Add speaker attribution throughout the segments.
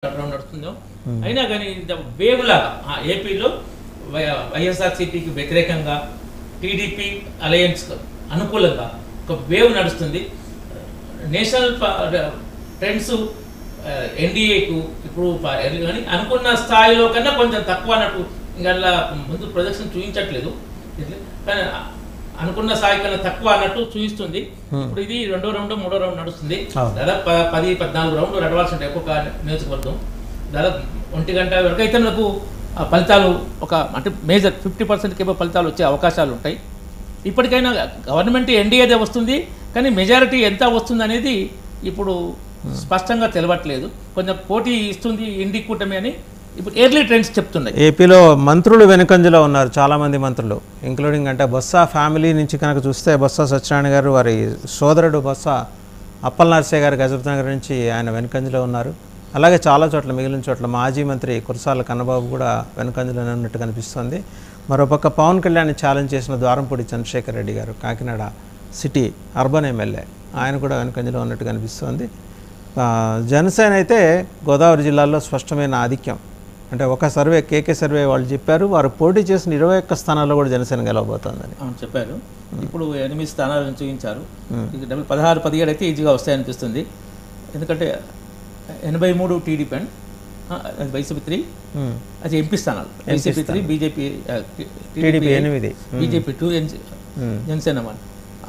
Speaker 1: నడుస్తుందో అయినా కానీ వేవ్ లాగా ఏపీలో వైఎస్ఆర్సీపీకి వ్యతిరేకంగా టీడీపీ అలయన్స్ అనుకూలంగా ఒక వేవ్ నడుస్తుంది. నేషనల్ ట్రెండ్స్ ఎన్డీఏకు ఇప్పుడు కానీ అనుకున్న స్థాయిలో కన్నా కొంచెం తక్కువ అన్నట్టు ఇంకా ముందు ప్రొజెక్షన్ చూపించట్లేదు, కానీ అనుకున్న స్థాయి కన్నా తక్కువ అన్నట్టు చూపిస్తుంది. ఇప్పుడు ఇది రెండో రౌండ్ మూడో రౌండ్ నడుస్తుంది. దాదాపు 10-14 రౌండ్లు నడవాల్సి ఉంటాయి ఒక్కొక్క నియోజకవర్గం. దాదాపు 1 గంట వరకు అయితే మనకు ఫలితాలు అంటే మేజర్ 50% ఏమో ఫలితాలు వచ్చే అవకాశాలు ఉంటాయి. ఇప్పటికైనా గవర్నమెంట్ ఎన్డీఏదే వస్తుంది, కానీ మెజారిటీ ఎంత వస్తుంది అనేది ఇప్పుడు స్పష్టంగా తెలవట్లేదు. కొంచెం పోటీ ఇస్తుంది ఇండి కూటమి అని ఇప్పుడు ఎర్లీ ట్రెండ్స్ చెప్తున్నాయి.
Speaker 2: ఏపీలో మంత్రులు వెనుకంజలో ఉన్నారు, చాలామంది మంత్రులు, ఇంక్లూడింగ్ అంటే బొత్స ఫ్యామిలీ నుంచి కనుక చూస్తే బొత్స సత్యనారాయణ గారు, వారి సోదరుడు బొత్స అప్పలనరసయ్య గారు గజపతినగర్ నుంచి ఆయన వెనుకంజలో ఉన్నారు. అలాగే చాలా చోట్ల మిగిలిన చోట్ల మాజీ మంత్రి కురసాల కన్నబాబు కూడా వెనుకంజలోనే ఉన్నట్టు కనిపిస్తుంది. మరోపక్క పవన్ కళ్యాణ్ ఛాలెంజ్ చేసిన ద్వారంపూడి చంద్రశేఖర్ రెడ్డి గారు కాకినాడ సిటీ అర్బన్ ఎమ్మెల్యే, ఆయన కూడా వెనుకంజలో ఉన్నట్టు కనిపిస్తుంది. జనసేన అయితే గోదావరి జిల్లాలో స్పష్టమైన ఆధిక్యం, అంటే ఒక సర్వే కేకే సర్వే వాళ్ళు చెప్పారు, వారు పోటీ చేసిన 21 స్థానాల్లో కూడా జనసేన గెలవబోతోందని
Speaker 1: చెప్పారు. ఇప్పుడు 8 స్థానాలను చూపించారు. 16-17 అయితే ఈజీగా వస్తాయనిపిస్తుంది. ఎందుకంటే 83 టీడీపీ అండ్ వైసీపీ 3, అది ఎంపీ స్థానాలు. YCP 3, BJP
Speaker 2: TDP 8,
Speaker 1: BJP 2, Janasena 1.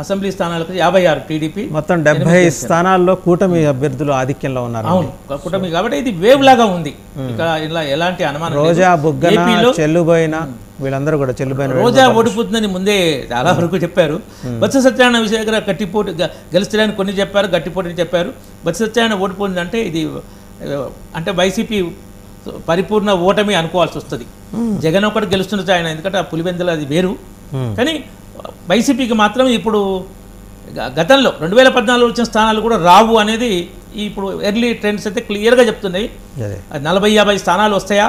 Speaker 1: Assembly స్థానాలకు 56 టీడీపీ,
Speaker 2: మొత్తం 70 స్థానాల్లో కూటమి అభ్యర్థులు ఆధిక్యంలో ఉన్నారు.
Speaker 1: అవును, కూటమి కాబట్టి ఇది వేవ్ లాగా ఉంది. ఇక ఇలా ఎలాంటి అనుమానం
Speaker 2: రోజా బుగ్గన చెల్లుబోయిన వీళ్ళందరూ కూడా చెల్లుబోయిన
Speaker 1: రోజా ఓడిపోతుందని ముందే చాలా వరకు చెప్పారు. బొత్స సత్యనారాయణ విషయ దగ్గర గట్టిపోటీ గెలుస్తారని కొన్ని చెప్పారు, గట్టిపోటీని చెప్పారు. బొత్స సత్యనారాయణ ఓడిపోయిందంటే ఇది అంటే వైసీపీ పరిపూర్ణ ఓటమి అనుకోవాల్సి వస్తుంది. జగన్ ఒకటి గెలుస్తుండొచ్చు ఆయన, ఎందుకంటే ఆ పులివెందులు అది వేరు. కానీ వైసీపీకి మాత్రం ఇప్పుడు గతంలో 2014 వచ్చిన స్థానాలు కూడా రావు అనేది ఇప్పుడు ఎర్లీ ట్రెండ్స్ అయితే క్లియర్గా చెప్తున్నాయి. 40-50 స్థానాలు వస్తాయా,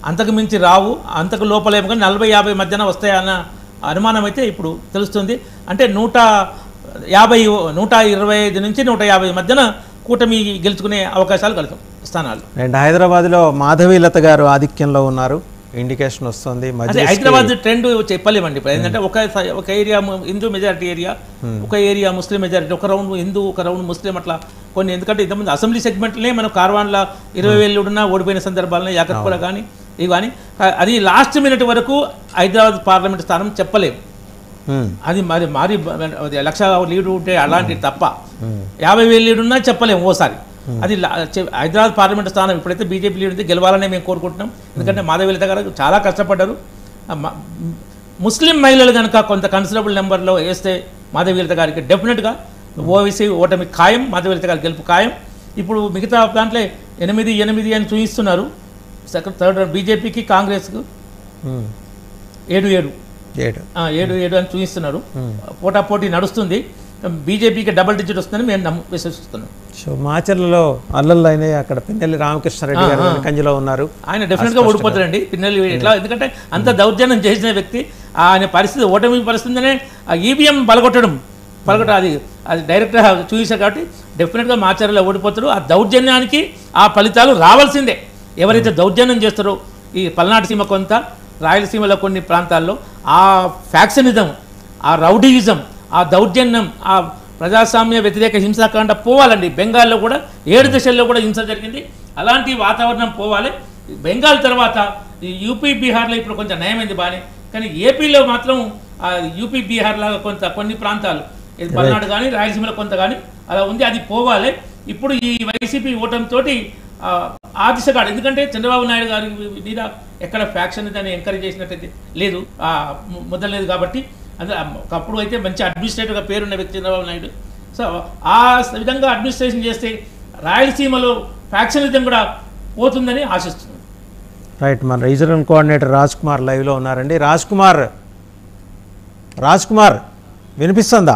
Speaker 1: అంతకు మించి రావు, అంతకు లోపలేమో కానీ 40-50 మధ్యన వస్తాయా అన్న అనుమానం అయితే ఇప్పుడు తెలుస్తుంది. అంటే 125 నుంచి 150 మధ్యన కూటమి గెలుచుకునే అవకాశాలు కలుగుతాం స్థానాలు.
Speaker 2: అండ్ హైదరాబాద్లో మాధవీలత గారు ఆధిక్యంలో ఉన్నారు, ఇండికేషన్ వస్తుంది.
Speaker 1: అదే హైదరాబాద్ ట్రెండ్ చెప్పలేమండి. ఇప్పుడు ఏంటంటే ఒక ఏరియా హిందూ మెజారిటీ ఏరియా, ఒక ఏరియా ముస్లిం మెజారిటీ, ఒక రౌండ్ హిందూ ఒక రౌండ్ ముస్లిం, అట్లా కొన్ని. ఎందుకంటే ఇంతకుముందు అసెంబ్లీ సెగ్మెంట్లే మనం కార్వాన్లో 20,000 ఉన్నా ఓడిపోయిన సందర్భాలను యాకత్పూడ కానీ ఇవి కానీ, అది లాస్ట్ మినిట్ వరకు హైదరాబాద్ పార్లమెంట్ స్థానం చెప్పలేము. అది మరి 1,00,000 లీడ్ ఉంటే అలాంటివి తప్ప 50,000 లీడ్ ఉన్నా చెప్పలేము ఓసారి. అది హైదరాబాద్ పార్లమెంట్ స్థానం ఇప్పుడైతే బీజేపీ లీడ్ ఉంది, గెలవాలనే మేము కోరుకుంటున్నాం. ఎందుకంటే మాధవీలత గారు చాలా కష్టపడ్డారు. ముస్లిం మహిళలు కనుక కొంత కన్సిడరబుల్ నెంబర్లో వేస్తే మాధవీలత గారికి డెఫినెట్గా ఓవైసీ ఓటమి ఖాయం, మాధవీలత గారి గెలుపు ఖాయం. ఇప్పుడు మిగతా దాంట్లో 8 అని చూపిస్తున్నారు. థర్డ్ బీజేపీకి కాంగ్రెస్కు 7 అని చూపిస్తున్నారు. పోటాపోటీ నడుస్తుంది. బీజేపీకి డబుల్ డిజిట్ వస్తుందని మేము విశ్వసిస్తున్నాం.
Speaker 2: సో మాచర్లలో అల్లర్లు అయినాయి, అక్కడ పిన్నెల్లి రామకృష్ణారెడ్డి గారు కంజిలో ఉన్నారు.
Speaker 1: ఆయన డెఫినెట్గా ఓడిపోతారండి. పిన్నెల్లి ఎట్లా, ఎందుకంటే అంత దౌర్జన్యం చేసిన వ్యక్తి, ఆయన పరిస్థితి ఓటమి పరిస్థితినే ఈవీఎం పలగొట్టడం అది డైరెక్ట్గా చూసారు కాబట్టి డెఫినెట్గా మాచర్లలో ఓడిపోతారు. ఆ దౌర్జన్యానికి ఆ ఫలితాలు రావాల్సిందే. ఎవరైతే దౌర్జన్యం చేస్తారో ఈ పల్నాడు సీమ కొంత, రాయలసీమలో కొన్ని ప్రాంతాల్లో ఆ ఫ్యాక్షనిజం, ఆ రౌడీయిజం, ఆ దౌర్జన్యం, ఆ ప్రజాస్వామ్య వ్యతిరేక హింసాకాండ పోవాలండి. బెంగాల్లో కూడా 7 దశల్లో కూడా హింస జరిగింది. అలాంటి వాతావరణం పోవాలి. బెంగాల్ తర్వాత యూపీ బీహార్లో ఇప్పుడు కొంచెం నయమైంది బాగానే, కానీ ఏపీలో మాత్రం యూపీ బీహార్లాగా కొన్ని ప్రాంతాలు, పల్నాడు కానీ రాయలసీమలో కొంత కానీ అలా ఉంది. అది పోవాలి. ఇప్పుడు ఈ వైసీపీ ఓటమితో ఆ దిశగా, ఎందుకంటే చంద్రబాబు నాయుడు గారి మీద ఎక్కడ ఫ్యాక్షన్ దాన్ని ఎంకరేజ్ చేసినట్టయితే లేదు, మొదలలేదు. కాబట్టి అందులో ఒకప్పుడు అయితే మంచి అడ్మినిస్ట్రేటర్గా పేరున్న వ్యక్తి చంద్రబాబు నాయుడు. సో ఆ విధంగా అడ్మినిస్ట్రేషన్ చేస్తే రాయలసీమలో ఫ్యాక్షనిజం కూడా పోతుందని ఆశిస్తున్నాను.
Speaker 2: రైట్, మన రీజనల్ కోఆర్డినేటర్ రాజ్ కుమార్ లైవ్లో ఉన్నారండి. రాజ్ కుమార్ వినిపిస్తుందా?